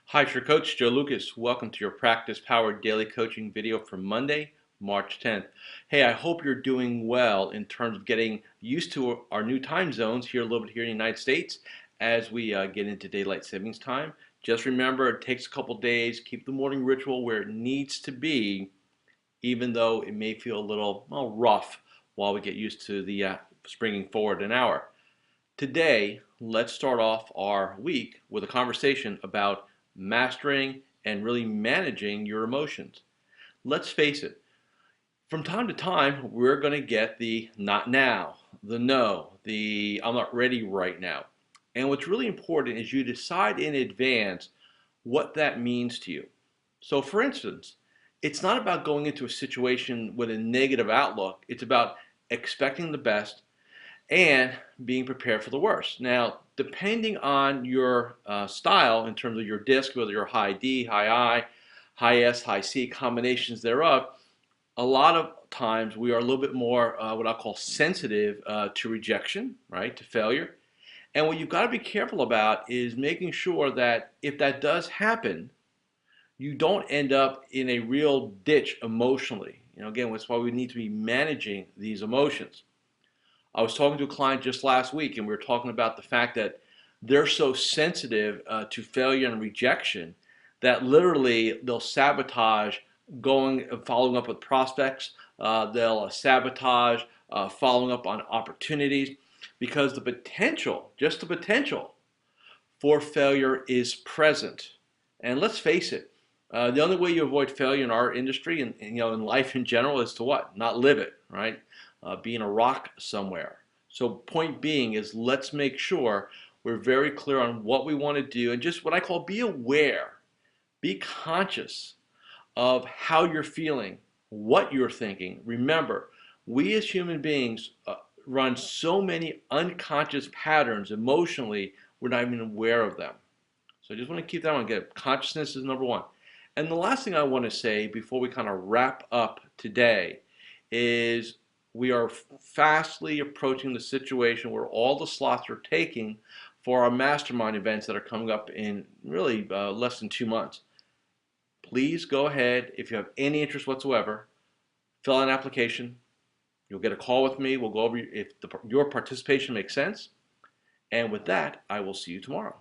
Hi, it's your coach, Joe Lucas. Welcome to your Practice Powered Daily Coaching video for Monday, March 10th. Hey, I hope you're doing well in terms of getting used to our new time zones here a little bit here in the United States as we get into daylight savings time. Just remember, it takes a couple days. Keep the morning ritual where it needs to be, even though it may feel a little rough while we get used to the springing forward an hour. Today, let's start off our week with a conversation about mastering and really managing your emotions. Let's face it, from time to time, we're going to get the not now, the no, the I'm not ready right now. And what's really important is you decide in advance what that means to you. So, for instance, it's not about going into a situation with a negative outlook, it's about expecting the best and being prepared for the worst. Now, depending on your style in terms of your disc, whether you're high D, high I, high S, high C, combinations thereof, a lot of times we are a little bit more what I call sensitive to rejection, right, to failure. And what you've got to be careful about is making sure that if that does happen, you don't end up in a real ditch emotionally. Again, that's why we need to be managing these emotions. I was talking to a client just last week, and we were talking about the fact that they're so sensitive to failure and rejection that literally they'll sabotage going and following up with prospects. They'll sabotage following up on opportunities because the potential, just the potential for failure is present. And let's face it, the only way you avoid failure in our industry and in life in general is to what? Not live it, right? Be in a rock somewhere. So point being is let's make sure we're very clear on what we want to do and just what I call be aware, be conscious of how you're feeling, what you're thinking. Remember, we as human beings run so many unconscious patterns emotionally, we're not even aware of them. So I just want to keep that one. Again, consciousness is number one. And the last thing I want to say before we kind of wrap up today is we are fastly approaching the situation where all the slots are taking for our MasterMind events that are coming up in really less than 2 months. Please go ahead, if you have any interest whatsoever, fill out an application. You'll get a call with me. We'll go over if your participation makes sense. And with that, I will see you tomorrow.